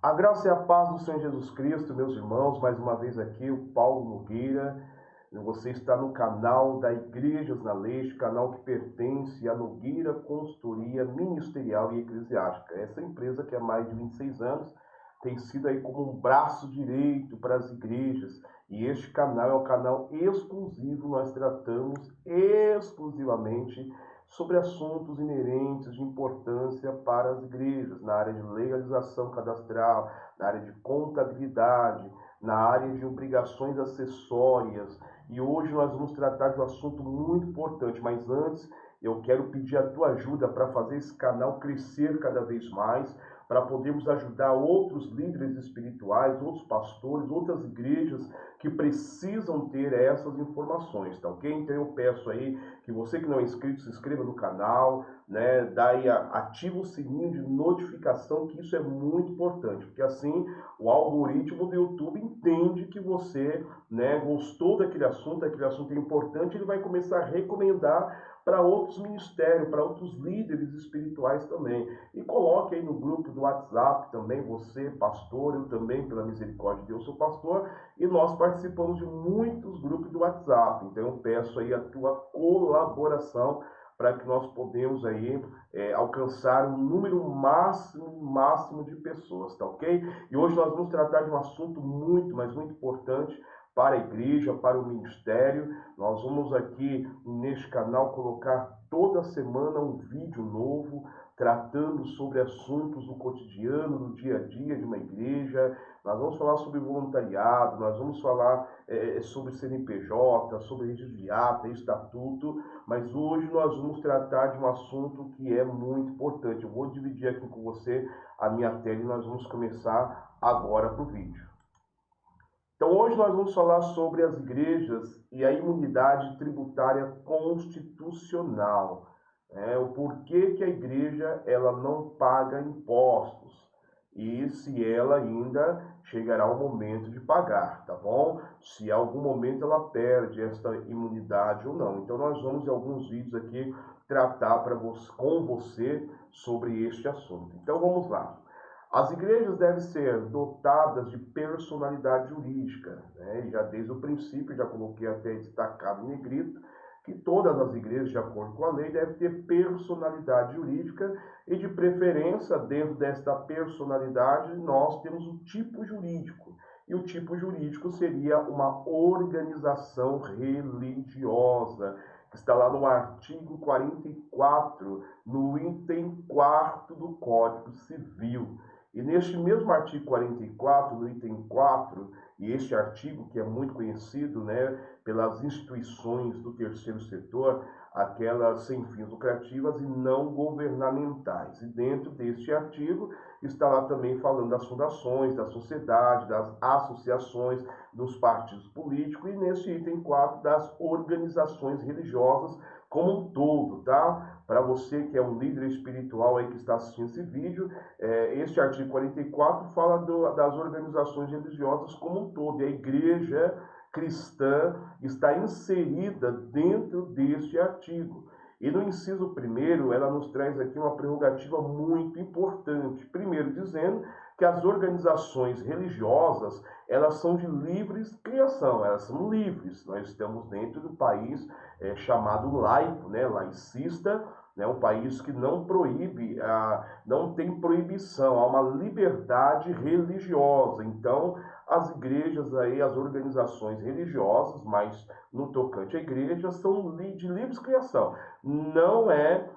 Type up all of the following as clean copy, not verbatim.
A graça e a paz do Senhor Jesus Cristo, meus irmãos, mais uma vez aqui, o Paulo Nogueira. Você está no canal da Igrejas na Leste, canal que pertence à Nogueira Consultoria Ministerial e Eclesiástica. Essa empresa que há mais de 26 anos tem sido aí como um braço direito para as igrejas. E este canal é um canal exclusivo, nós tratamos exclusivamente sobre assuntos inerentes de importância para as igrejas, na área de legalização cadastral, na área de contabilidade, na área de obrigações acessórias. E hoje nós vamos tratar de um assunto muito importante, mas antes eu quero pedir a tua ajuda para fazer esse canal crescer cada vez mais, para podermos ajudar outros líderes espirituais, outros pastores, outras igrejas que precisam ter essas informações, tá ok? Então eu peço aí que você que não é inscrito, se inscreva no canal, né? Ativa o sininho de notificação, que isso é muito importante, porque assim o algoritmo do YouTube entende que você, né, gostou daquele assunto é importante, ele vai começar a recomendar para outros ministérios, para outros líderes espirituais também. E coloque aí no grupo do WhatsApp também, você, pastor, eu também, pela misericórdia de Deus, sou pastor, e nós participamos de muitos grupos do WhatsApp. Então eu peço aí a tua colaboração para que nós podemos aí alcançar um número máximo de pessoas, tá ok? E hoje nós vamos tratar de um assunto muito, mas muito importante para a igreja, para o ministério. Nós vamos aqui neste canal colocar toda semana um vídeo novo, tratando sobre assuntos do cotidiano, do dia a dia de uma igreja. Nós vamos falar sobre voluntariado, nós vamos falar sobre CNPJ, sobre registro de ata, estatuto, mas hoje nós vamos tratar de um assunto que é muito importante. Eu vou dividir aqui com você a minha tela e nós vamos começar agora para o vídeo. Então hoje nós vamos falar sobre as igrejas e a imunidade tributária constitucional. O porquê que a igreja ela não paga impostos e se ela ainda chegará o momento de pagar, tá bom? Se a algum momento ela perde esta imunidade ou não. Então nós vamos em alguns vídeos aqui tratar com você sobre este assunto. Então vamos lá. As igrejas devem ser dotadas de personalidade jurídica, né? E já desde o princípio, já coloquei até destacado em negrito, que todas as igrejas, de acordo com a lei, devem ter personalidade jurídica e, de preferência, dentro desta personalidade, nós temos um tipo jurídico. E o tipo jurídico seria uma organização religiosa, que está lá no artigo 44, no item 4º do Código Civil. E neste mesmo artigo 44, no item 4, e este artigo que é muito conhecido, né, pelas instituições do terceiro setor, aquelas sem fins lucrativas e não governamentais. E dentro deste artigo está lá também falando das fundações, da sociedade, das associações, dos partidos políticos e nesse item 4 das organizações religiosas como um todo, tá? Para você que é um líder espiritual aí que está assistindo esse vídeo, este artigo 44 fala das organizações religiosas como um todo, e a igreja cristã está inserida dentro deste artigo. E no inciso 1º, ela nos traz aqui uma prerrogativa muito importante. Primeiro, dizendo que as organizações religiosas, elas são de livres criação, elas são livres. Nós estamos dentro do país chamado laico, né, laicista, né, um país que não proíbe, não tem proibição, há uma liberdade religiosa. Então, as igrejas aí, as organizações religiosas, mas no tocante à igreja, são de livre criação. Não é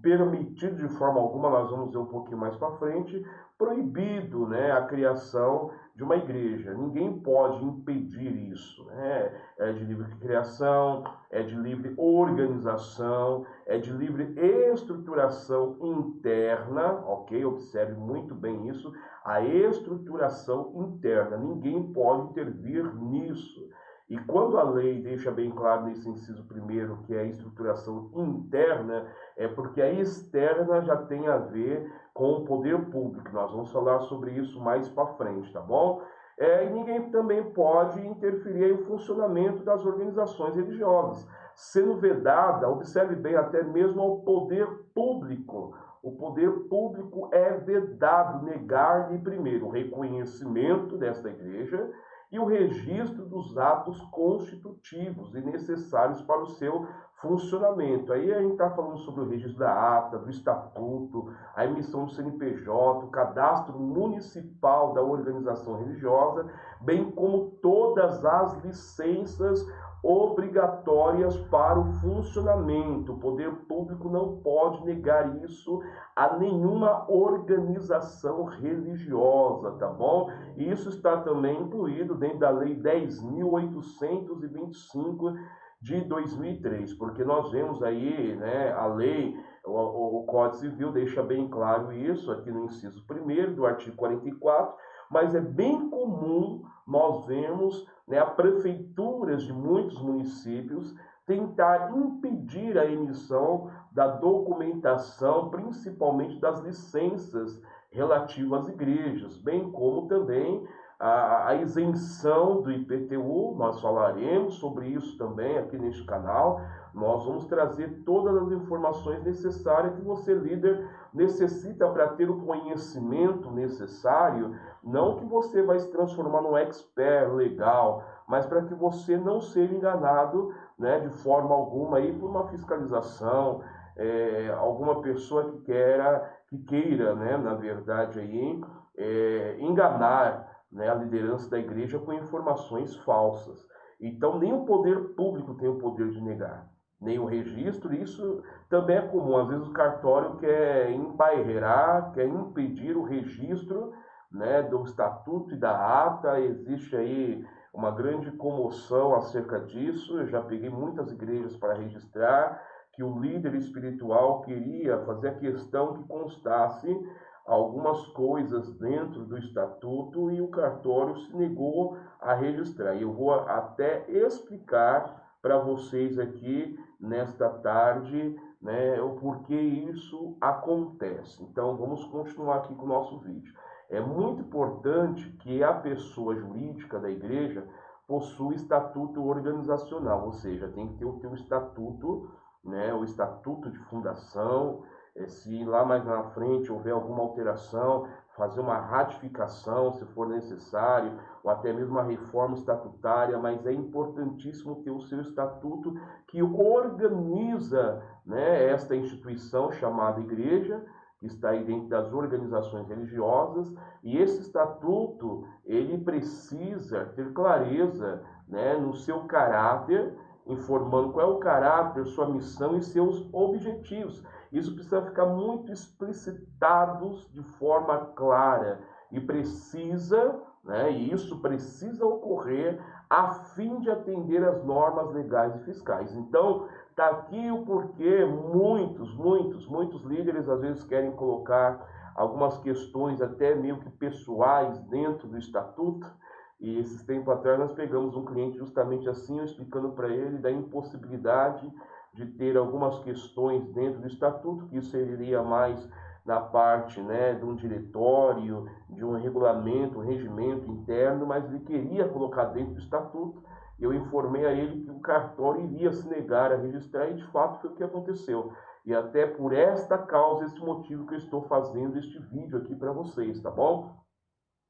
permitido de forma alguma, nós vamos ver um pouquinho mais para frente, proibido, né, a criação de uma igreja. Ninguém pode impedir isso, né? É de livre criação, é de livre organização, é de livre estruturação interna, ok? Observe muito bem isso, a estruturação interna. Ninguém pode intervir nisso. E quando a lei deixa bem claro nesse inciso 1º que é a estruturação interna, é porque a externa já tem a ver com o poder público. Nós vamos falar sobre isso mais para frente, tá bom? E ninguém também pode interferir no funcionamento das organizações religiosas, sendo vedada, observe bem, até mesmo ao poder público, o poder público é vedado negar-lhe primeiro o reconhecimento desta igreja e o registro dos atos constitutivos e necessários para o seu funcionamento. Aí a gente está falando sobre o registro da ata, do estatuto, a emissão do CNPJ, o cadastro municipal da organização religiosa, bem como todas as licenças obrigatórias para o funcionamento. O poder público não pode negar isso a nenhuma organização religiosa, tá bom? Isso está também incluído dentro da Lei 10.825 de 2003, porque nós vemos aí, né, a lei, o Código Civil deixa bem claro isso aqui no inciso 1º do artigo 44, mas é bem comum nós vemos, né, prefeituras de muitos municípios tentar impedir a emissão da documentação, principalmente das licenças relativas às igrejas, bem como também a isenção do IPTU. Nós falaremos sobre isso também aqui neste canal. Nós vamos trazer todas as informações necessárias que você, líder, necessita para ter o conhecimento necessário, não que você vai se transformar num expert legal, mas para que você não seja enganado, né, de forma alguma aí por uma fiscalização, alguma pessoa que queira, né, na verdade aí, enganar, né, a liderança da igreja com informações falsas. Então nem o poder público tem o poder de negar, nem o registro. Isso também é comum. Às vezes o cartório quer embarrear, quer impedir o registro, né, do estatuto e da ata. Existe aí uma grande comoção acerca disso. Eu já peguei muitas igrejas para registrar que o líder espiritual queria fazer a questão que constasse algumas coisas dentro do estatuto e o cartório se negou a registrar. E eu vou até explicar para vocês aqui nesta tarde, né, o porquê isso acontece. Então vamos continuar aqui com o nosso vídeo. É muito importante que a pessoa jurídica da igreja possua estatuto organizacional, ou seja, tem que ter o teu estatuto, né, o estatuto de fundação. Se lá mais na frente houver alguma alteração, fazer uma ratificação, se for necessário, ou até mesmo uma reforma estatutária, mas é importantíssimo ter o seu estatuto que organiza, né, esta instituição chamada igreja, que está aí dentro das organizações religiosas, e esse estatuto, ele precisa ter clareza, né, no seu caráter, informando qual é o caráter, sua missão e seus objetivos. Isso precisa ficar muito explicitados de forma clara e precisa, né, e isso precisa ocorrer a fim de atender às normas legais e fiscais. Então, está aqui o porquê muitos líderes às vezes querem colocar algumas questões até meio que pessoais dentro do estatuto. E esses tempos atrás nós pegamos um cliente justamente assim, eu explicando para ele da impossibilidade de ter algumas questões dentro do estatuto, que isso seria mais na parte, né, de um diretório, de um regulamento, um regimento interno, mas ele queria colocar dentro do estatuto. Eu informei a ele que o cartório iria se negar a registrar e de fato foi o que aconteceu. E até por esta causa, esse motivo que eu estou fazendo este vídeo aqui para vocês, tá bom?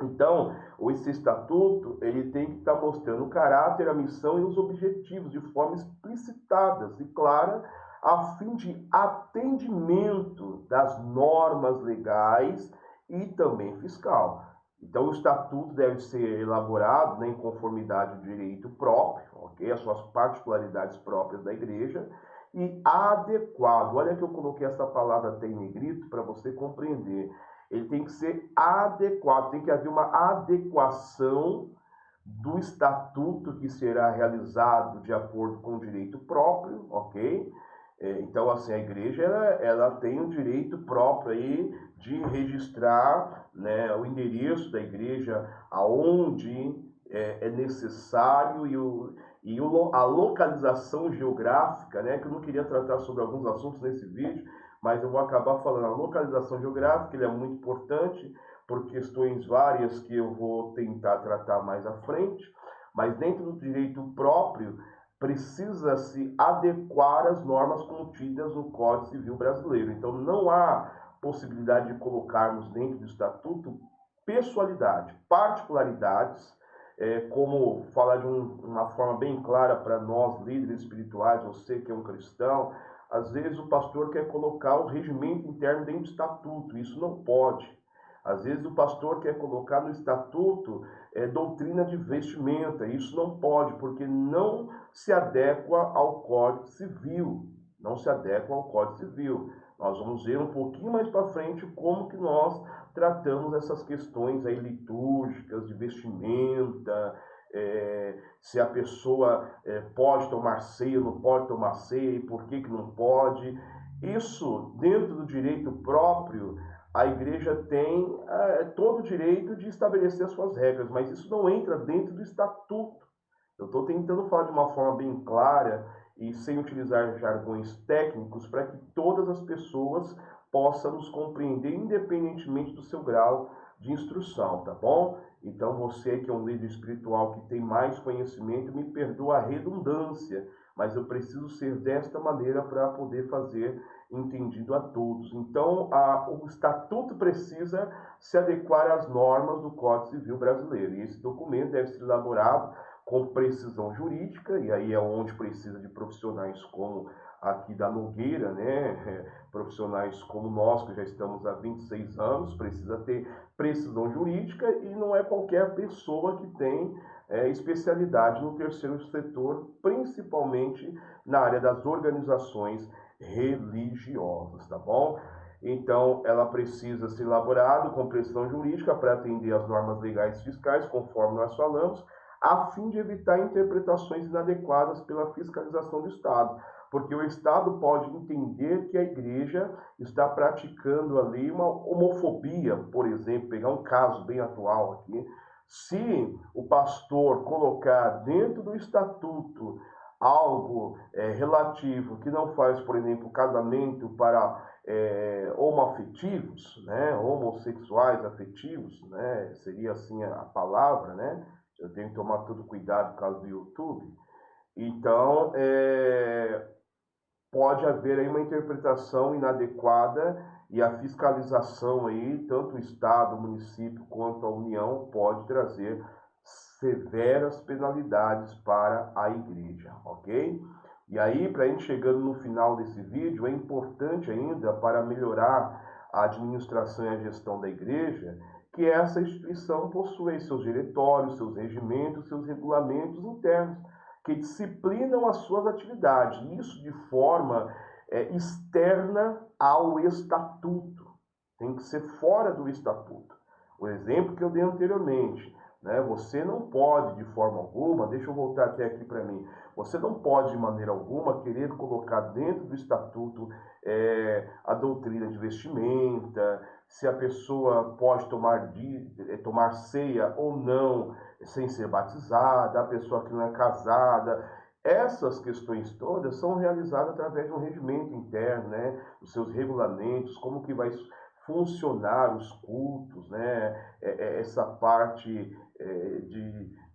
Então, esse estatuto, ele tem que estar mostrando o caráter, a missão e os objetivos de forma explicitadas e clara, a fim de atendimento das normas legais e também fiscal. Então, o estatuto deve ser elaborado, né, em conformidade ao direito próprio, ok? As suas particularidades próprias da igreja, e adequado. Olha que eu coloquei essa palavra até em negrito para você compreender. Ele tem que ser adequado, tem que haver uma adequação do estatuto que será realizado de acordo com o direito próprio, ok? Então, assim, a igreja ela tem um direito próprio aí de registrar, né, o endereço da igreja, aonde é necessário a localização geográfica, né, que eu não queria tratar sobre alguns assuntos nesse vídeo, mas eu vou acabar falando. A localização geográfica ele é muito importante por questões várias que eu vou tentar tratar mais à frente, mas dentro do direito próprio precisa-se adequar às normas contidas no Código Civil brasileiro. Então não há possibilidade de colocarmos dentro do estatuto pessoalidade, particularidades, como falar de uma forma bem clara para nós, líderes espirituais, você que é um cristão, às vezes o pastor quer colocar o regimento interno dentro do estatuto, isso não pode. Às vezes o pastor quer colocar no estatuto doutrina de vestimenta, isso não pode, porque não se adequa ao Código Civil, não se adequa ao Código Civil. Nós vamos ver um pouquinho mais para frente como que nós tratamos essas questões aí litúrgicas, de vestimenta, se a pessoa pode tomar ceia, não pode tomar ceia, e por que não pode. Isso, dentro do direito próprio, a igreja tem todo o direito de estabelecer as suas regras, mas isso não entra dentro do estatuto. Eu estou tentando falar de uma forma bem clara e sem utilizar jargões técnicos para que todas as pessoas possam nos compreender independentemente do seu grau de instrução, tá bom? Então você que é um líder espiritual que tem mais conhecimento, me perdoa a redundância, mas eu preciso ser desta maneira para poder fazer entendido a todos. Então o estatuto precisa se adequar às normas do Código Civil brasileiro e esse documento deve ser elaborado com precisão jurídica, e aí é onde precisa de profissionais como aqui da Nogueira, né? Profissionais como nós, que já estamos há 26 anos, precisa ter precisão jurídica e não é qualquer pessoa que tem especialidade no terceiro setor, principalmente na área das organizações religiosas, tá bom? Então, ela precisa ser elaborada com precisão jurídica para atender às normas legais e fiscais, conforme nós falamos, a fim de evitar interpretações inadequadas pela fiscalização do Estado, porque o Estado pode entender que a igreja está praticando ali uma homofobia, por exemplo, pegar um caso bem atual aqui, se o pastor colocar dentro do estatuto algo relativo que não faz, por exemplo, casamento para homoafetivos, né, homossexuais afetivos, né, seria assim a palavra, né? Eu tenho que tomar todo cuidado por causa do YouTube. Então, pode haver aí uma interpretação inadequada e a fiscalização aí, tanto o Estado, o município quanto a União, pode trazer severas penalidades para a igreja, ok? E aí, para a gente chegando no final desse vídeo, é importante ainda para melhorar a administração e a gestão da igreja, que essa instituição possui seus diretórios, seus regimentos, seus regulamentos internos, que disciplinam as suas atividades, isso de forma externa ao estatuto, tem que ser fora do estatuto. O exemplo que eu dei anteriormente, né? Você não pode de forma alguma, deixa eu voltar até aqui para mim, você não pode de maneira alguma querer colocar dentro do estatuto a doutrina de vestimenta, se a pessoa pode tomar ceia ou não sem ser batizada, a pessoa que não é casada. Essas questões todas são realizadas através de um regimento interno, né? Os seus regulamentos, como que vai funcionar os cultos, né? Essa parte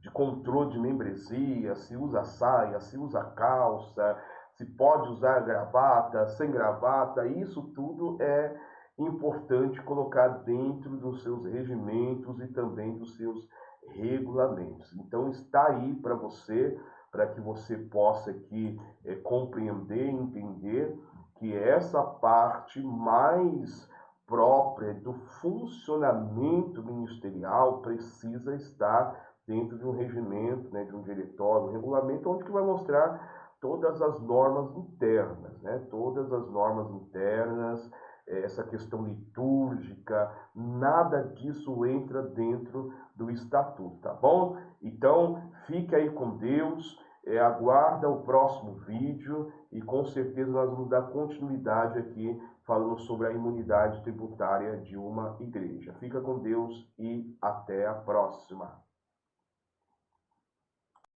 de controle de membresia, se usa saia, se usa calça, se pode usar gravata, sem gravata, isso tudo é importante colocar dentro dos seus regimentos e também dos seus regulamentos. Então está aí para você, para que você possa aqui compreender, entender que essa parte mais própria do funcionamento ministerial precisa estar dentro de um regimento, né, de um diretório, um regulamento, onde que vai mostrar todas as normas internas, né, todas as normas internas, essa questão litúrgica, nada disso entra dentro do estatuto, tá bom? Então, fique aí com Deus, aguarda o próximo vídeo e com certeza nós vamos dar continuidade aqui falando sobre a imunidade tributária de uma igreja. Fica com Deus e até a próxima.